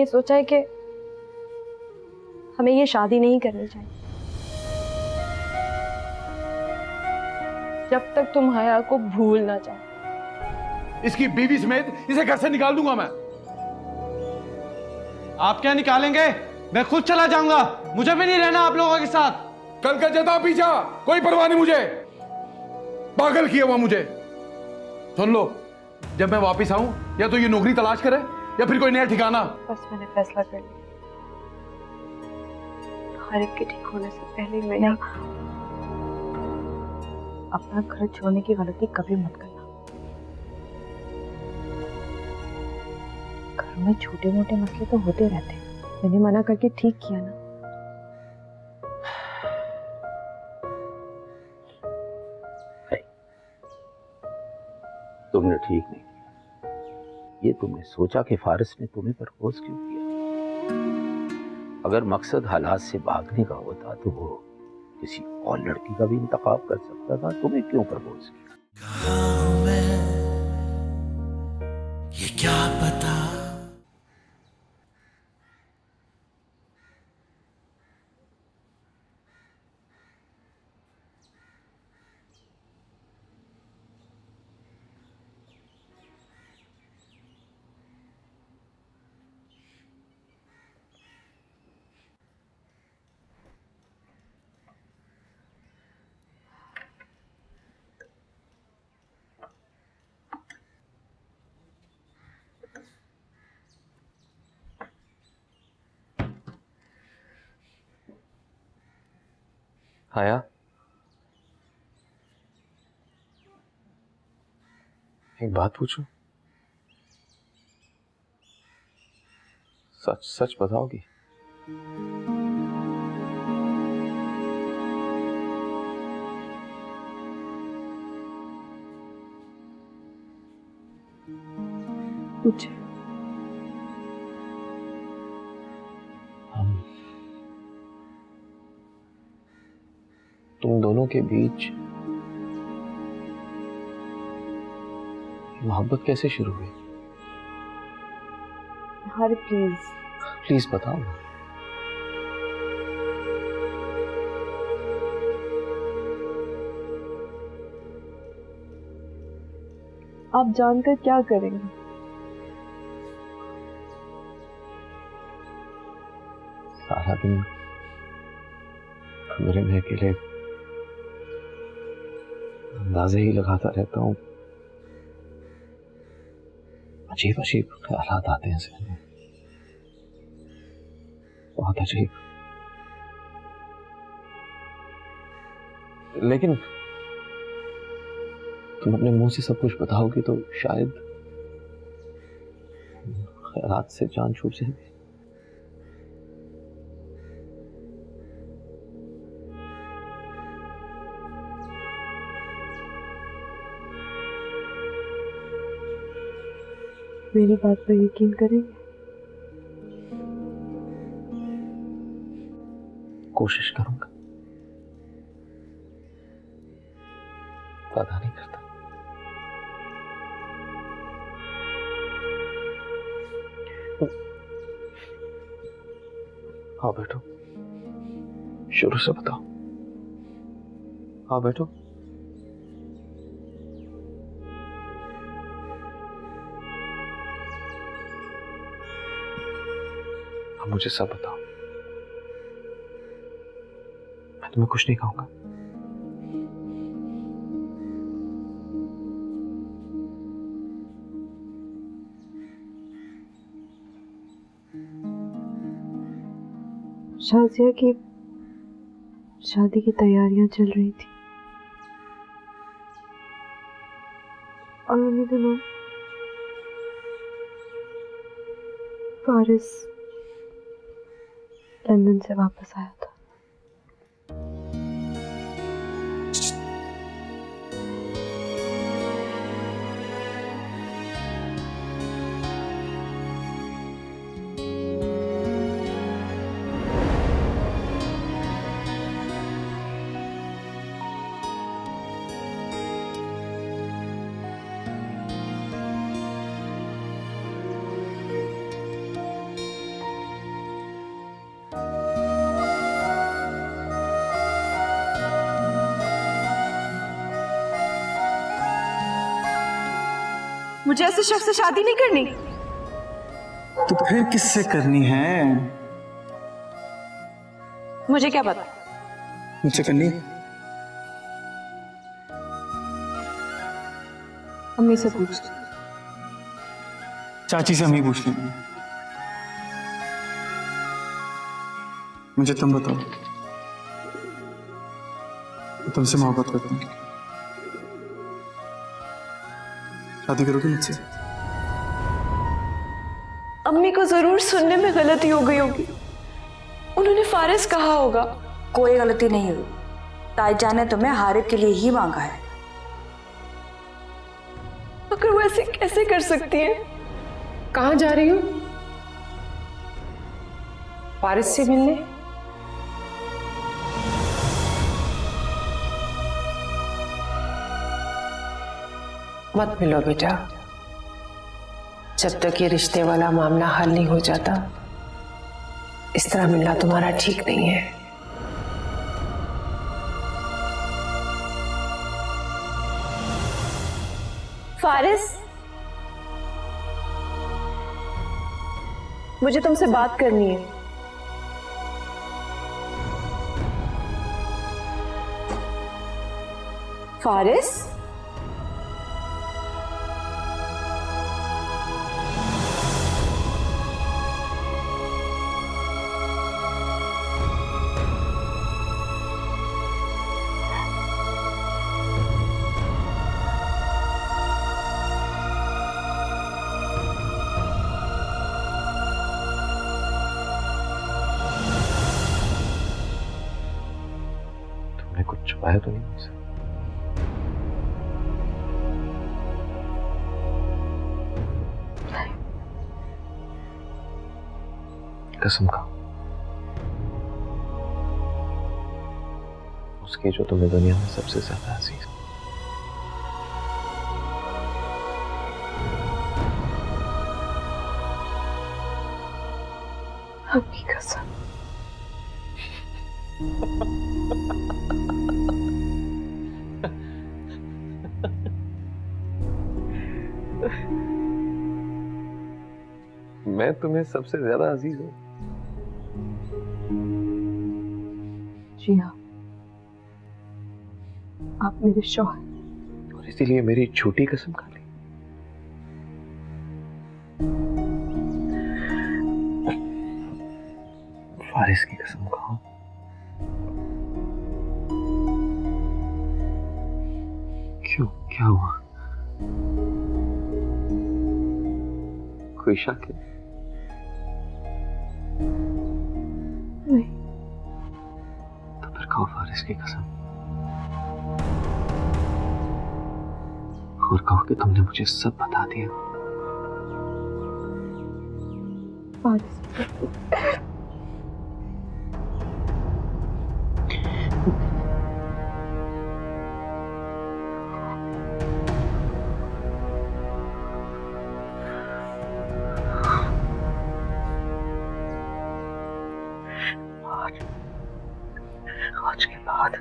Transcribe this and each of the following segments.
सोचा है कि हमें ये शादी नहीं करनी चाहिए जब तक तुम हया को भूल ना जाओ। इसकी बीवी समेत इसे घर से निकाल दूंगा मैं। आप क्या निकालेंगे? मैं खुद चला जाऊंगा, मुझे भी नहीं रहना आप लोगों के साथ। कल का जता पीछा कोई परवाह नहीं मुझे। पागल किया हुआ मुझे। सुन लो, जब मैं वापस आऊं या तो ये नौकरी तलाश करे या फिर कोई नया ठिकाना। बस मैंने फैसला कर लिया, हर एक के ठीक होने से पहले मैं अपना घर छोड़ने की गलती कभी मत करना। घर में छोटे मोटे मसले तो होते रहते हैं, मैंने मना करके ठीक किया ना। तुमने ठीक नहीं किया। ये तुमने सोचा कि फारिस ने तुम्हें प्रपोज क्यों किया? अगर मकसद हालात से भागने का होता तो वो किसी और लड़की का भी इंतखाब कर सकता था। तुम्हें क्यों प्रपोज किया? कहाँ मैं, ये क्या पता। हाया, एक बात पूछूं? सच सच बताओगी? पूछे। तुम दोनों के बीच मोहब्बत कैसे शुरू हुई? हर प्लीज प्लीज बताओ ना। आप जानकर क्या करेंगे? सारा दिन कमरे में अकेले अंदाजे ही लगाता रहता हूँ। अजीब अजीब ख्यालात आते हैं ज़हन में, बहुत अजीब। लेकिन तुम अपने मुंह से सब कुछ बताओगी तो शायद ख्यालात से जान छूट जाएगी। मेरी बात पर यकीन करेंगे? कोशिश करूंगा, वादा नहीं करता। हाँ बैठो, शुरू से बताओ। हाँ बैठो। अब मुझे सब बताओ, मैं तुम्हें कुछ नहीं कहूंगा। शाजिया की शादी की तैयारियां चल रही थी और उन्हीं दिनों फारिस लंदन से वापस आया था। मुझे ऐसे शख्स से शादी नहीं करनी। तो फिर किससे करनी है? मुझे क्या पता। मुझसे करनी है? अम्मी से पूछ। चाची से हम ही पूछ लेंगे। मुझे तुम बताओ, तुमसे मोहब्बत करता हूँ, शादी करोगे मुझसे? अम्मी को जरूर सुनने में गलती हो गई होगी, उन्होंने फारिस कहा होगा। कोई गलती नहीं हुई, ताईजान ने तुम्हें हारिब के लिए ही मांगा है। मगर वो ऐसे कैसे कर सकती है? कहाँ जा रही हो? फारिस से मिलने? मत मिलो बेटा, जब तक ये रिश्ते वाला मामला हल नहीं हो जाता इस तरह मिलना तुम्हारा ठीक नहीं है। फारिस, मुझे तुमसे बात करनी है। फारिस, तुमने कुछ छुपाया तो नहीं मुझसे? कसम खाओ, उसकी जो तुम्हें दुनिया में सबसे ज्यादा अजीज है। आपकी कसम। मैं तुम्हें सबसे ज्यादा अजीज हूं। जी हाँ, आप मेरे शौहर। और इसीलिए मेरी झूठी कसम खा ली। फारिस की कसम खाओ। क्यों, क्या हुआ? कोई शक है? नहीं। तो फिर खाओ फारिस की कसम और कहो कि तुमने मुझे सब बता दिया। फारिस, आज के बाद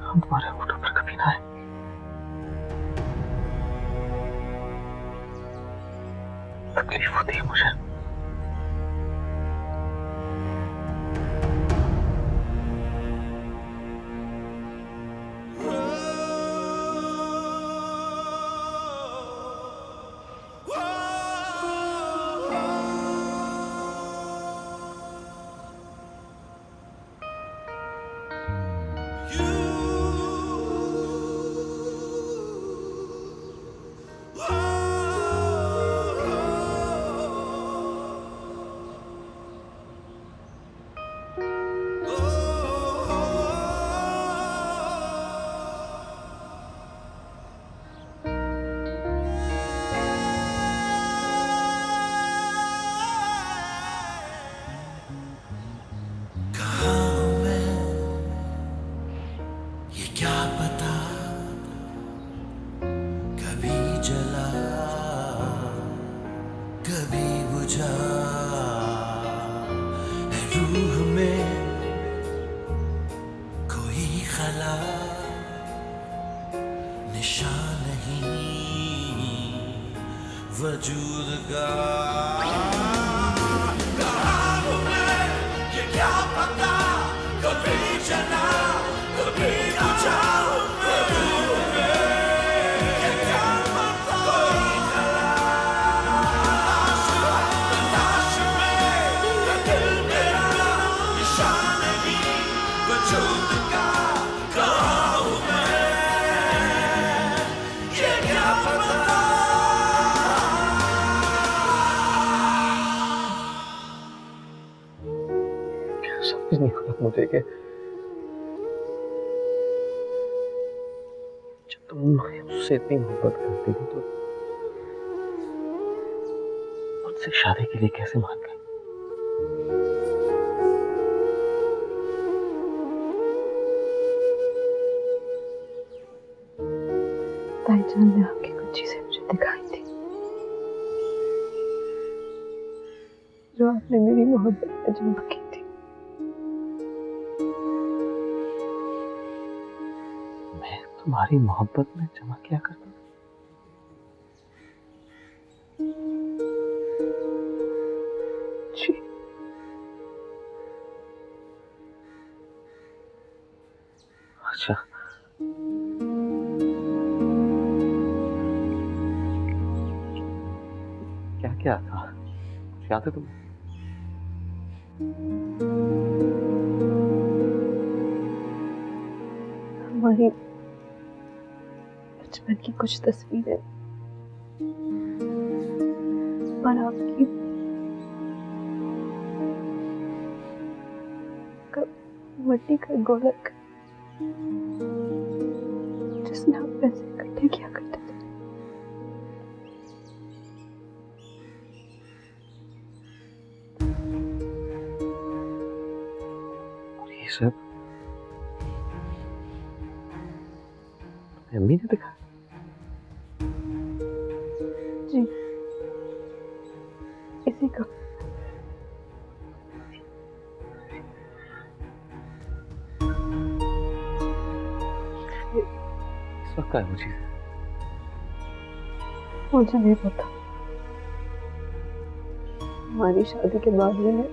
हम तुम्हारे होठों पर कभी ना आए। तकलीफ होती है मुझे। निशान नहीं वजूद का। कहाँ हूँ मैं ये क्या पता, कभी चला कभी बुझा हूँ मैं। ये क्या पता, कोई तलाश में ये दिल मेरा निशान नहीं वजूद का। कहाँ हूँ मैं ये क्या पता। समझ नहीं आता मुझे कि जब तुम मुझसे इतनी मोहब्बत करती थी तो मुझसे शादी के लिए कैसे मान गई। ताईजान ने आपकी कुछ चीजें मुझे दिखाई थी जो आपने मेरी मोहब्बत में जमा की थी। मैं तुम्हारी मोहब्बत में जमा किया करता था। जी अच्छा, क्या क्या था कुछ याद है तुम्हें? हमारी बचपन की कुछ तस्वीरें और आपकी मिट्टी का गोलक जिसमें आप पैसे इकट्ठे किया करते थे। और ये सब अम्मी ने दिखाया? जी इसी का इस वक्त का है मुझे नहीं पता। हमारी शादी के बाद मैंने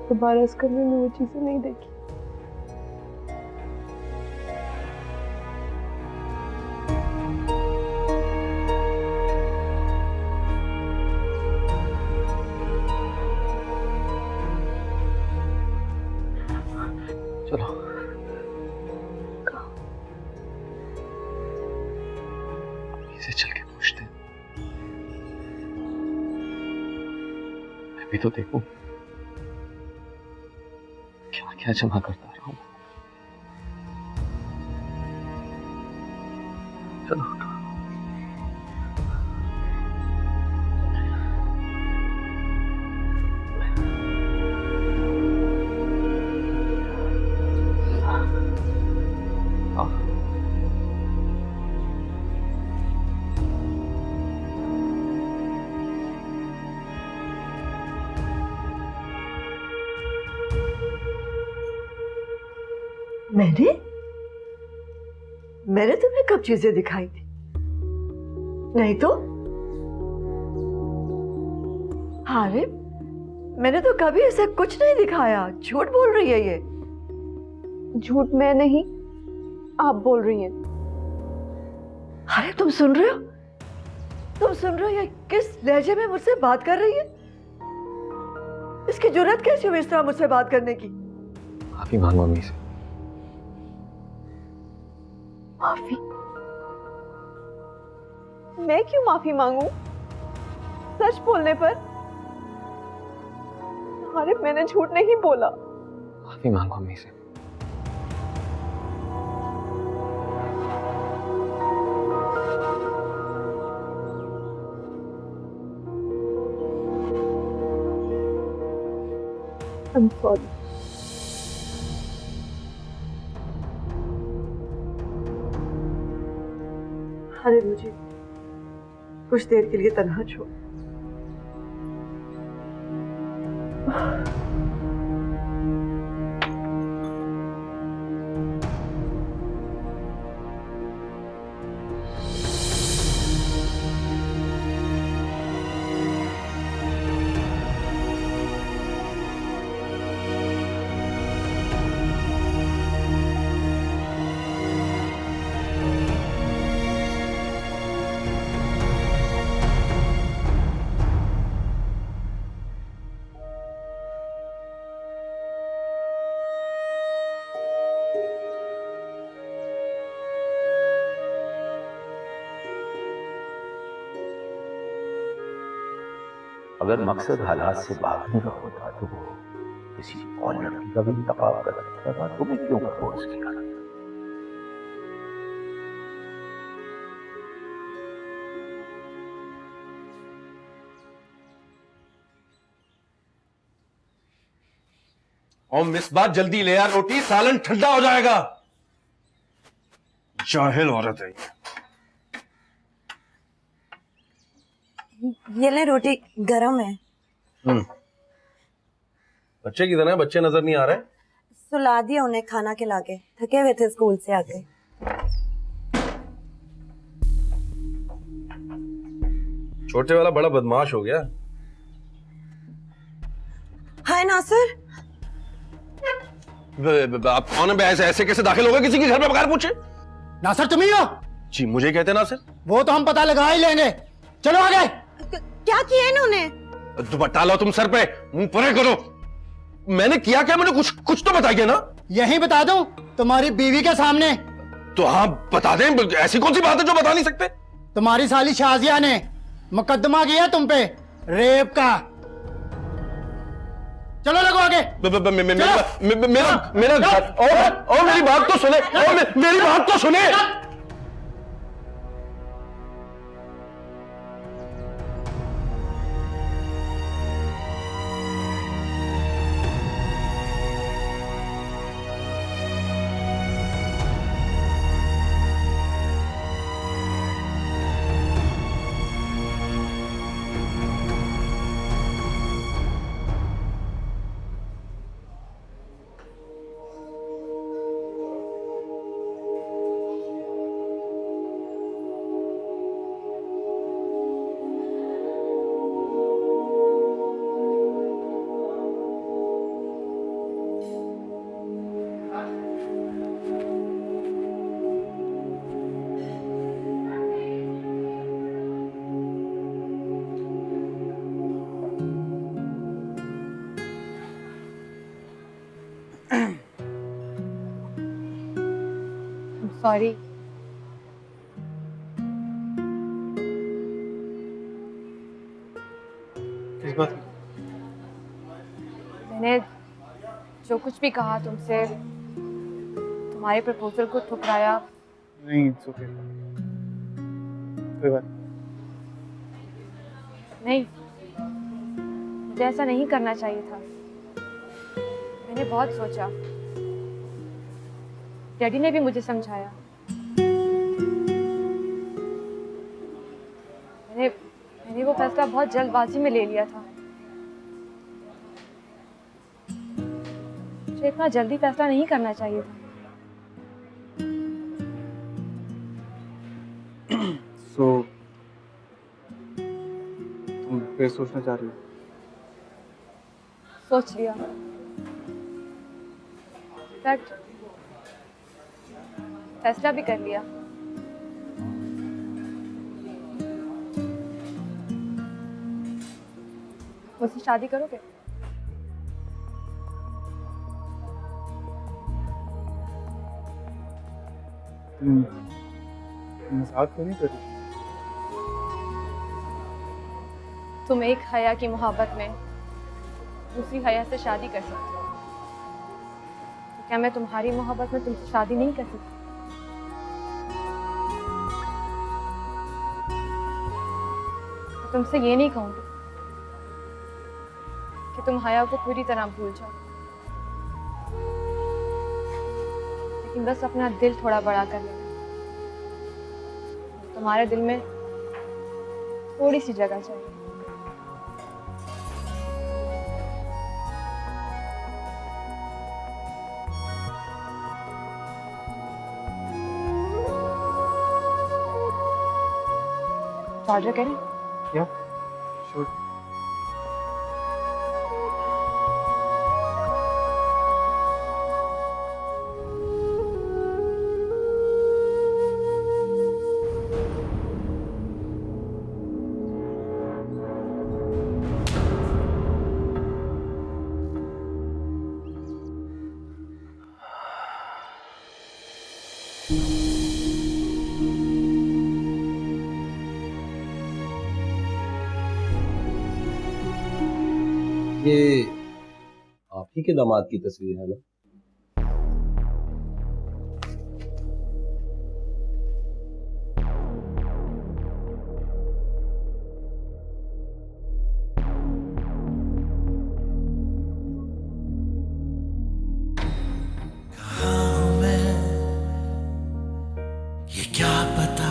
दोबारा इस कमरे में वो चीजें नहीं देखी। चलो इसे चल के पूछते हैं। मैं भी तो देखूं क्या क्या जमा करता रहा हूं। चलो मैंने तुम्हें कब चीजें दिखाई थी? नहीं तो अरे मैंने तो कभी ऐसा कुछ नहीं दिखाया। झूठ बोल रही है ये। झूठ मैं नहीं आप बोल रही हैं। अरे तुम सुन रहे हो? तुम सुन रहे हो ये किस लहजे में मुझसे बात कर रही है? इसकी जुर्रत कैसी हुई इस तरह मुझसे बात करने की? माफी मांगो मम्मी से। माफी? मैं क्यों माफी मांगू? सच बोलने पर? अरे मैंने झूठ नहीं बोला। माफी मांगो मम्मी से। I'm sorry. अरे मुझे कुछ देर के लिए तन्हा छोड़। अगर मकसद हालात से भागने का होता तो वो किसी और लड़की का भी इंतखाब कर सकता था। तुम्हें क्यों प्रपोज किया? और मिस बात जल्दी ले यार, रोटी सालन ठंडा हो जाएगा। जाहिल औरत है ये ले रोटी गरम है। बच्चे किधर हैं? बच्चे नजर नहीं आ रहे। सुला दिया उन्हें खाना खिला के, थके हुए थे स्कूल से आके। छोटे वाला बड़ा बदमाश हो गया। हाय नासिर, आप कौन है? ऐसे कैसे दाखिल हो गए किसी के घर में बगैर पूछे? नासिर तुम ही हो? जी मुझे कहते नासिर। वो तो हम पता लगा ही लेंगे, चलो आगे। क्या किया इन्होंने? दुपट्टा लो तुम सर पे, मुंह परे करो। मैंने किया क्या? मैंने कुछ तो बताइए ना। यही बता दूं तुम्हारी बीवी के सामने? तो हाँ बता दें, ऐसी कौन सी बात है जो बता नहीं सकते? तुम्हारी साली शाजिया ने मुकदमा किया तुम पे रेप का। चलो लगो आगे। मेरा और मेरी बात तो सुने, मेरी बात तो सुने। सॉरी। किस बात? मैंने जो कुछ भी कहा तुमसे, तुम्हारे प्रपोजल को ठुकराया। नहीं, इट्स ओके, कोई बात नहीं, मुझे ऐसा नहीं करना चाहिए था। मैंने बहुत सोचा, डैडी ने भी मुझे समझाया। मैंने वो फैसला बहुत जल्दबाजी में ले लिया था। मुझे इतना जल्दी फैसला नहीं करना चाहिए था। सो तुम फिर सोचना चाह रही हो? सोच लिया। इनफैक्ट फैसला भी कर लिया। मुझसे शादी करोगे? मजाक तो नहीं कर रही? तुम एक हया की मोहब्बत में दूसरी हया से शादी कर सकते हो, तो क्या मैं तुम्हारी मोहब्बत में तुमसे शादी नहीं कर सकती? तुमसे ये नहीं कहूंगी कि तुम हया को पूरी तरह भूल जाओ, लेकिन बस अपना दिल थोड़ा बड़ा कर लेना। तुम्हारे दिल में थोड़ी सी जगह चाहिए। ऑर्डर करें? या श्योर। ये आप ही के दामाद की तस्वीर है ना? ये क्या पता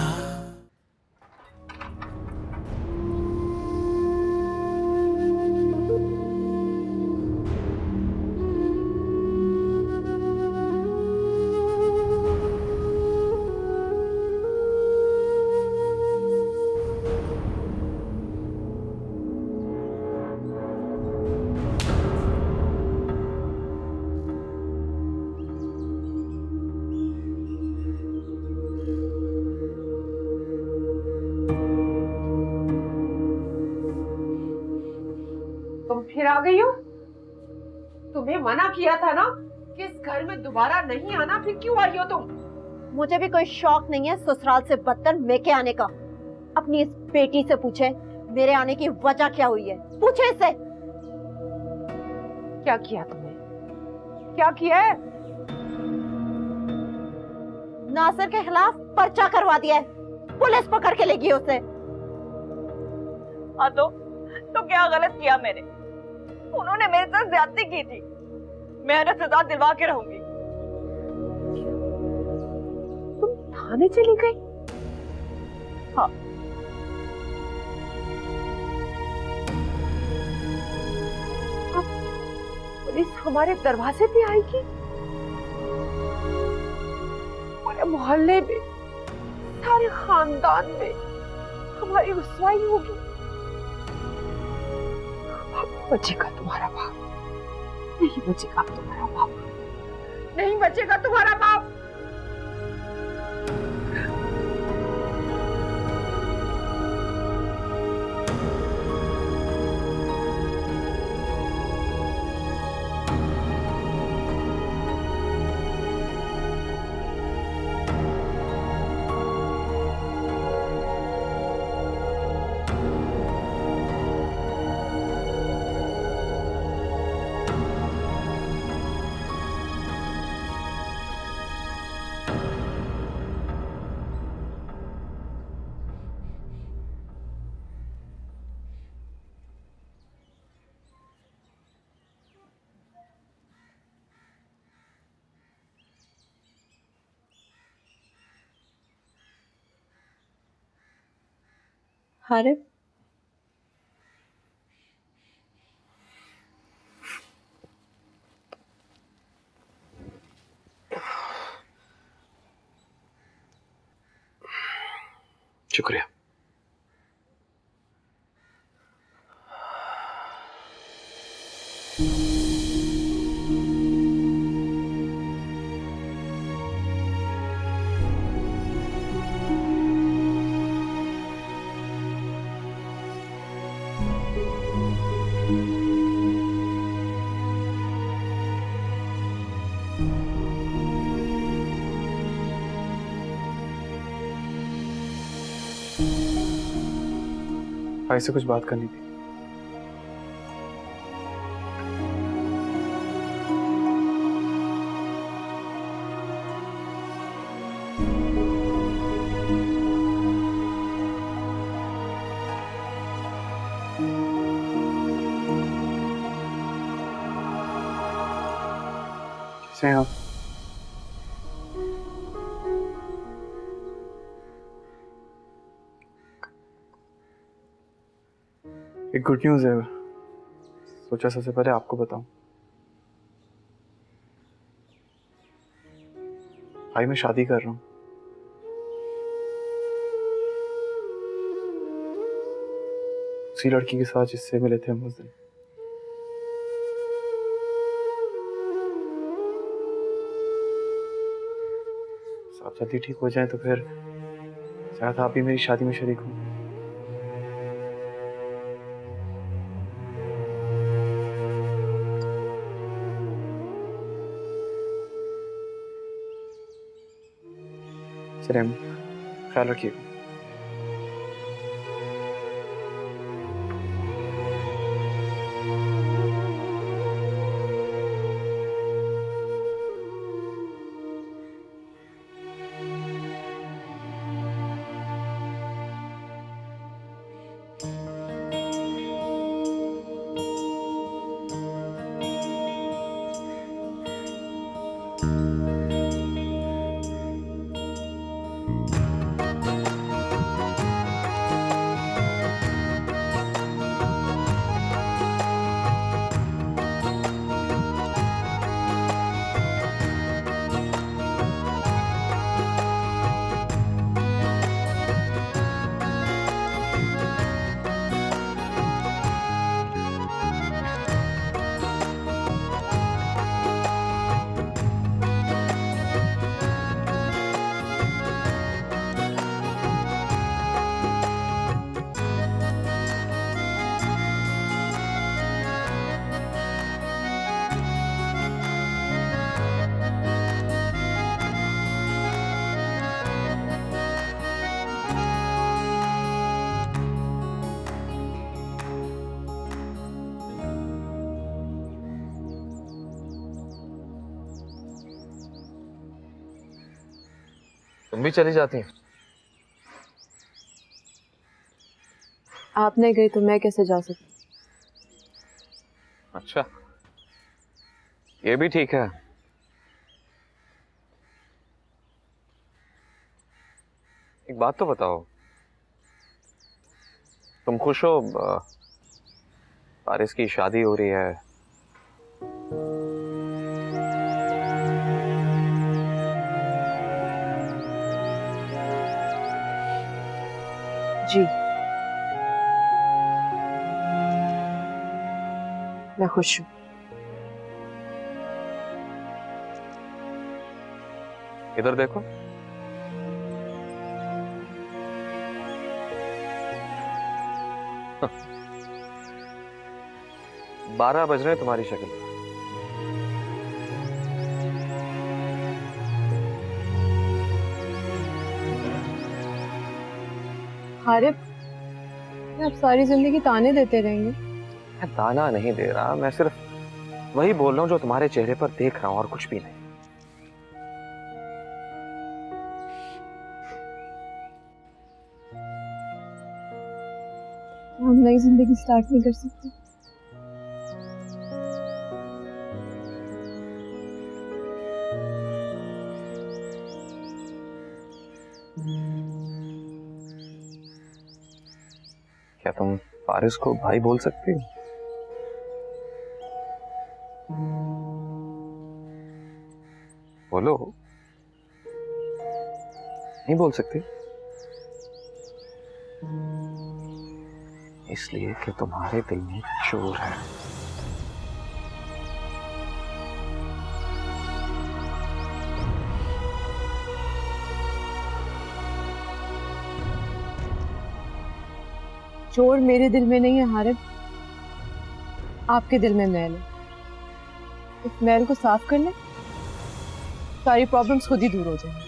तुम फिर आ गई हो? तुम्हें मना किया था ना कि इस घर में दोबारा नहीं आना, फिर क्यों आई हो तुम? मुझे भी कोई शौक नहीं है ससुराल से बदतर मेके आने का। अपनी इस बेटी से पूछे मेरे आने की वजह क्या हुई है, पूछे इससे। क्या किया तुमने? क्या किया है? नासिर के खिलाफ पर्चा करवा दिया है, पुलिस पकड़ के लेगी उसे। हाँ तो क्या गलत किया मैंने? उन्होंने मेरे साथ ज्यादती की थी, मैं उन्हें सजा दिलवा के रहूंगी। तुम थाने चली गई? हाँ। अब पुलिस हमारे दरवाजे पे आएगी? पूरे मोहल्ले में, सारे खानदान में हमारी रुसवाई होगी। बचेगा तुम्हारा बाप, नहीं बचेगा तुम्हारा बाप, नहीं बचेगा तुम्हारा बाप। अरे शुक्रिया। भाई से कुछ बात करनी थी। कैसे हैं आप? एक गुड न्यूज़ है, सोचा सबसे पहले आपको बताऊं। भाई मैं शादी कर रहा हूं। उसी लड़की के साथ जिससे मिले थे हम उस दिन। आप जल्दी ठीक हो जाए तो फिर शायद आप भी मेरी शादी में शरीक हों। चलिए, ख्याल रखिएगा। तुम भी चली जाती हैं? आप नहीं गई तो मैं कैसे जा सकती? अच्छा, ये भी ठीक है। एक बात तो बताओ, तुम खुश हो फारिस की शादी हो रही है? जी, मैं खुश हूँ। इधर देखो। हाँ। 12 बज रहे हैं, तुम्हारी शक्ल। हारिब, आप सारी जिंदगी ताने देते रहेंगे? मैं ताना नहीं दे रहा, मैं सिर्फ वही बोल रहा हूँ जो तुम्हारे चेहरे पर देख रहा हूँ, और कुछ भी नहीं। हम नई जिंदगी स्टार्ट नहीं कर सकते? क्या तुम फारिस को भाई बोल सकती हो? बोलो। नहीं बोल सकती? इसलिए कि तुम्हारे दिल में चोर है। चोर मेरे दिल में नहीं है हारिब, आपके दिल में मैल है। इस मैल को साफ कर ले, सारी प्रॉब्लम्स खुद ही दूर हो जाएंगी।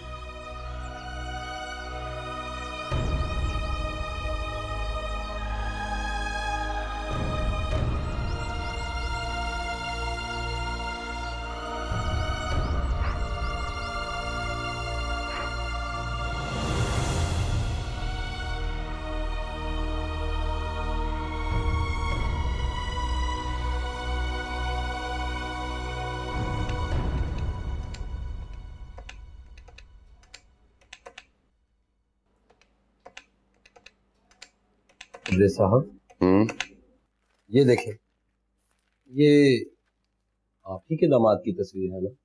साहब, ये देखें, ये आप ही के दामाद की तस्वीर है ना?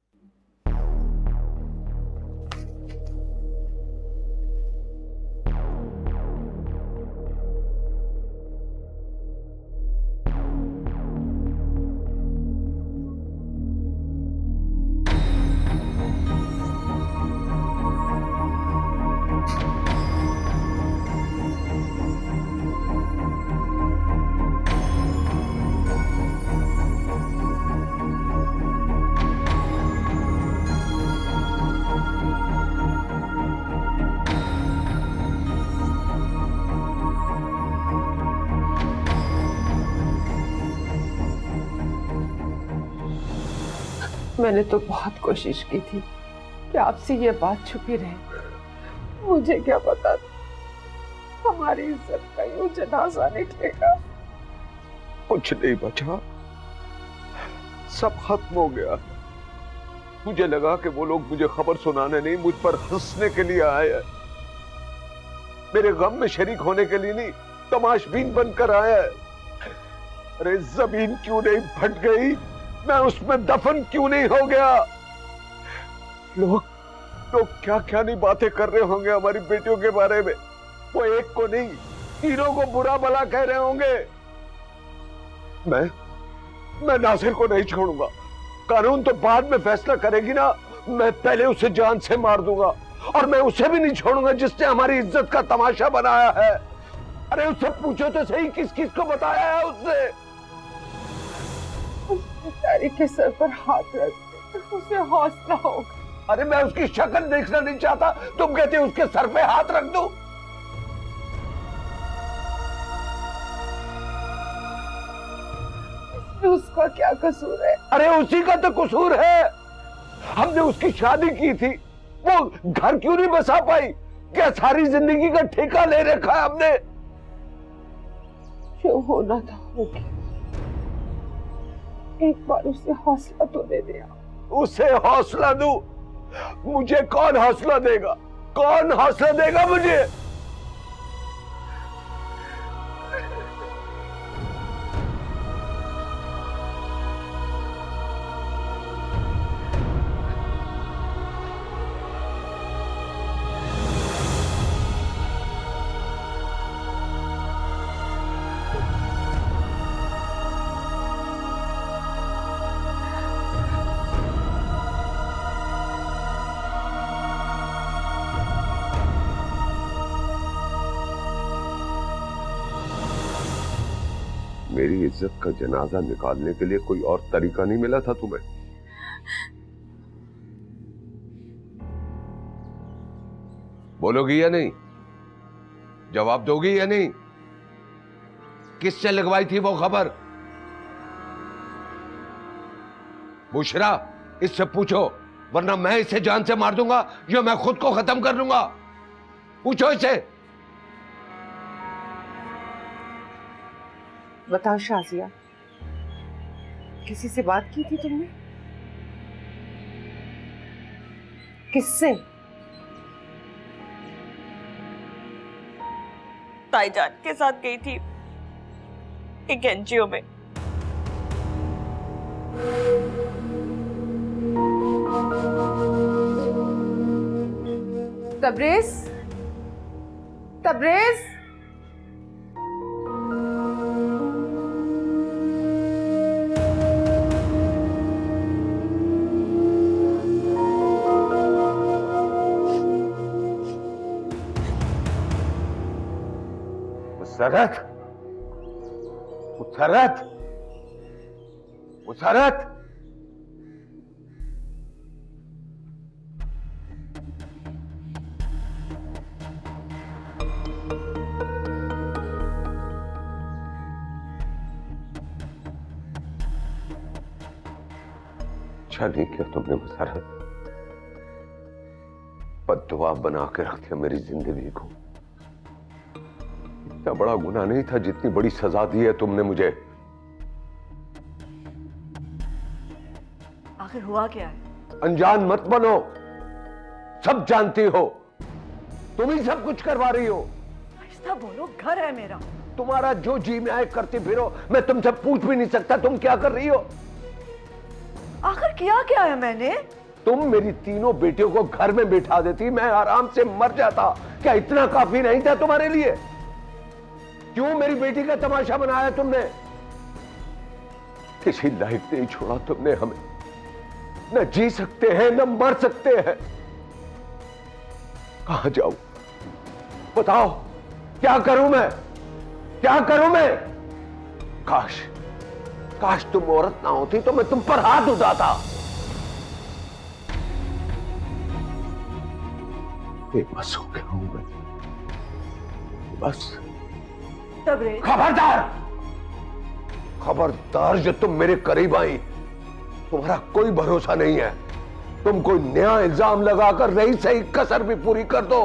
मैंने तो बहुत कोशिश की थी कि आपसे ये बात छुपी रहे। मुझे क्या पता था हमारी इज्जत का यूं जनाजा निकलेगा। कुछ नहीं बचा, सब खत्म हो गया। मुझे लगा कि वो लोग मुझे खबर सुनाने नहीं, मुझ पर हंसने के लिए आए हैं। मेरे गम में शरीक होने के लिए नहीं, तमाशबीन बनकर आया है। अरे जमीन क्यों नहीं फट गई, मैं उसमें दफन क्यों नहीं हो गया? लोग क्या क्या नहीं बातें कर रहे होंगे हमारी बेटियों के बारे में। वो एक को नहीं, तीनों को बुरा भला कह रहे होंगे। मैं नासिर को नहीं छोड़ूंगा। कानून तो बाद में फैसला करेगी ना, मैं पहले उसे जान से मार दूंगा। और मैं उसे भी नहीं छोड़ूंगा जिसने हमारी इज्जत का तमाशा बनाया है। अरे उससे पूछो तो सही, किस किस को बताया है उससे? उस बेचारी के सर पर हाथ रख, उसे हौसला होगा। अरे मैं उसकी शक्ल देखना नहीं चाहता, तुम कहते हो उसके सर पे हाथ रख दो। उसका क्या कसूर है? अरे उसी का तो कसूर है। हमने उसकी शादी की थी, वो घर क्यों नहीं बसा पाई? क्या सारी जिंदगी का ठेका ले रखा है हमने? जो होना था हो गया। एक बार उसे हौसला तो दे दिया। उसे हौसला दूं? मुझे कौन हौसला देगा? कौन हौसला देगा मुझे? मेरी इज्जत का जनाजा निकालने के लिए कोई और तरीका नहीं मिला था तुम्हें? बोलोगी या नहीं? जवाब दोगी या नहीं? किससे लगवाई थी वो खबर? बुशरा, इससे पूछो, वरना मैं इसे जान से मार दूंगा या मैं खुद को खत्म कर लूंगा। पूछो इसे। बताओ शाजिया, किसी से बात की थी तुमने? किससे? ताईजान के साथ गई थी एक एनजीओ में। तबरेज, तबरेज, मुसरत, मुसरत, मुसरत, अच्छा नहीं किया तुमने मुसरत। बद्दुआ बना के रख दिया मेरी जिंदगी को। इतना बड़ा गुनाह नहीं था जितनी बड़ी सजा दी है तुमने मुझे। आखिर हुआ क्या है? अनजान मत बनो, सब जानती हो। तुम ही सब कुछ करवा रही हो। ऐसा बोलो, घर है मेरा। तुम्हारा जो जी में आए करती फिरो, मैं तुमसे पूछ भी नहीं सकता तुम क्या कर रही हो। आखिर किया क्या है मैंने? तुम मेरी तीनों बेटियों को घर में बिठा देती, मैं आराम से मर जाता। क्या इतना काफी नहीं था तुम्हारे लिए? क्यों मेरी बेटी का तमाशा बनाया तुमने? किसी लायक नहीं छोड़ा तुमने हमें। न जी सकते हैं न मर सकते हैं। कहां जाऊं? बताओ, क्या करूं मैं? क्या करूं मैं? काश तुम औरत ना होती तो मैं तुम पर हाथ उठाता। बस हो गया हूं मैं, बस। खबरदार जो तुम मेरे करीब आई, तुम्हारा कोई भरोसा नहीं है। तुम कोई नया इल्जाम लगाकर रही सही कसर भी पूरी कर दो।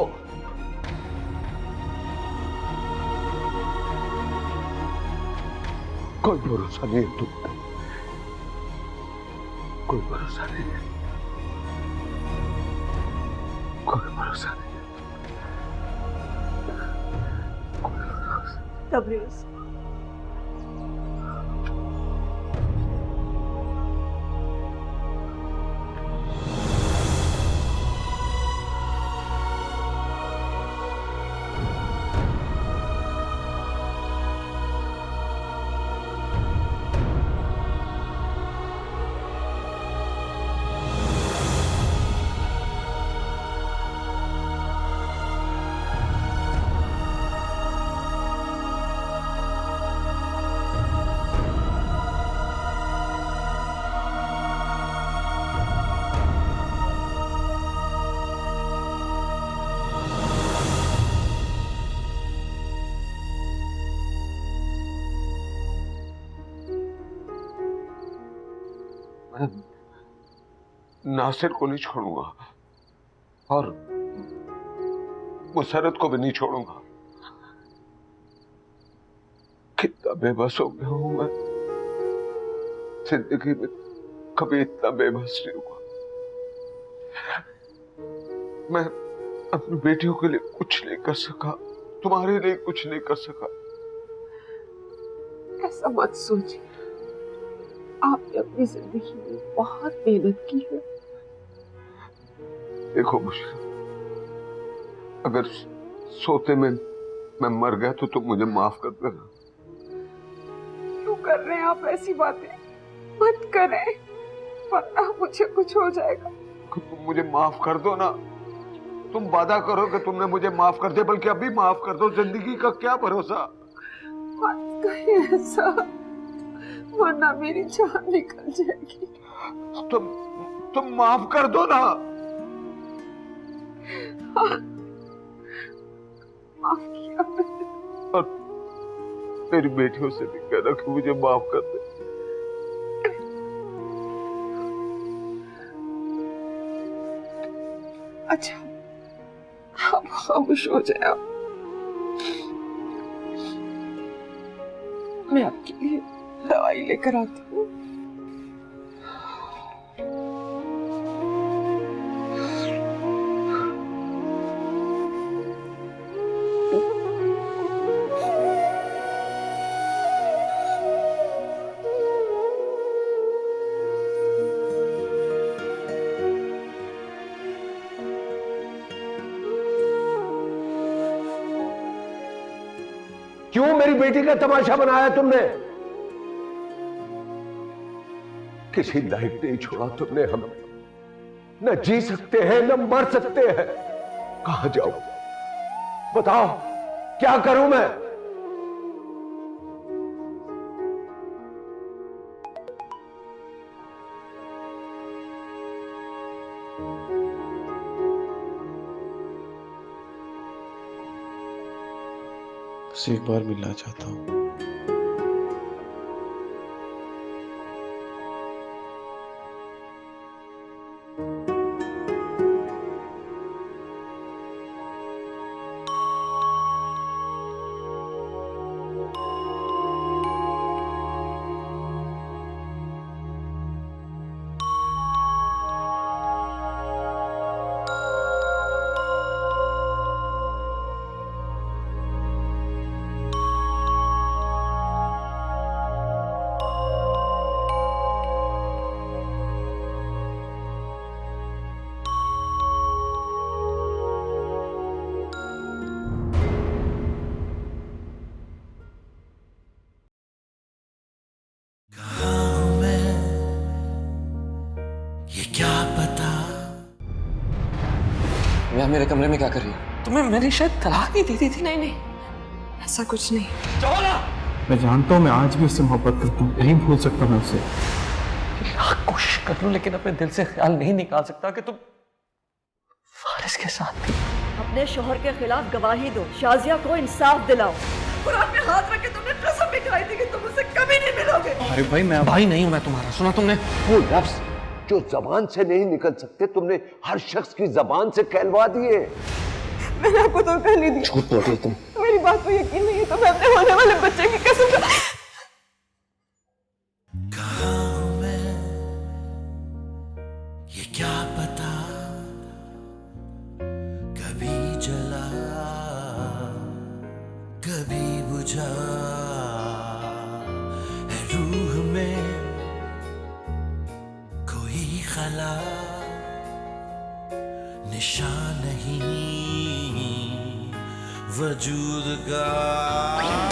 कोई भरोसा नहीं है तुम पे, कोई भरोसा नहीं है, कोई भरोसा नहीं है। तबरेज, नासिर को नहीं छोड़ूंगा और मुसरत को भी नहीं छोड़ूंगा। कितना बेबस हो गया हूं मैं, जिंदगी में कभी इतना बेबस नहीं हुआ। मैं अपनी बेटियों के लिए कुछ नहीं कर सका, तुम्हारे लिए कुछ नहीं कर सका। ऐसा मत सोचिए, आपने अपनी जिंदगी में बहुत मेहनत की है। देखो मुश्किल, अगर सोते में मैं मर गया तो तुम मुझे माफ कर देना। क्यों कर रहे हैं आप ऐसी बातें? मत करें, वरना मुझे कुछ हो जाएगा। तुम मुझे माफ कर दो ना, तुम वादा करो कि तुमने मुझे माफ कर दे, बल्कि अभी माफ कर दो। जिंदगी का क्या भरोसा। मत कहिए ऐसा, वरना मेरी जान निकल जाएगी। तुम माफ कर दो ना। माफ किया मैंने। और मेरी बेटियों से भी कहना कि मुझे माफ कर दे। अच्छा, आप खामोश हो जाए। आप, मैं आपके लिए दवाई लेकर आती हूँ। क्यों मेरी बेटी का तमाशा बनाया तुमने? किसी लायक नहीं छोड़ा तुमने हमें। न जी सकते हैं न मर सकते हैं। कहां जाऊं? बताओ, क्या करूं मैं? बस एक बार मिलना चाहता हूँ। मैं मेरे कमरे में क्या कर रही है? तुम्हें मैंने शायद तलाक नहीं दी थी। नहीं नहीं, ऐसा कुछ नहीं। मैं जानता हूँ मैं आज भी उससे मोहब्बत करता हूँ, नहीं भूल सकता मैं उसे। लाख कोशिश कर लूं लेकिन अपने दिल से ख्याल नहीं निकाल सकता कि तुम फारिस के साथ थी। अपने शोहर के खिलाफ गवाही दो, शाजिया को इंसाफ दिलाओ। कुरान में हाथ रख के तुमने कसम भी खाई थी कि तुम उससे कभी नहीं मिलोगे। अरे भाई, मैं भाई नहीं हूं मैं तुम्हारा। सुना तुमने? वो लफ्ज जो जबान से नहीं निकल सकते तुमने हर शख्स की जबान से कहलवा दिए। मैंने आपको तो पहले दी। झूठ बोल रही हो तुम। मेरी बात पर यकीन नहीं है तो मैं अपने होने वाले बच्चे की कसम ये क्या पता कभी जला कभी बुझा। खला निशान नहीं वजूद का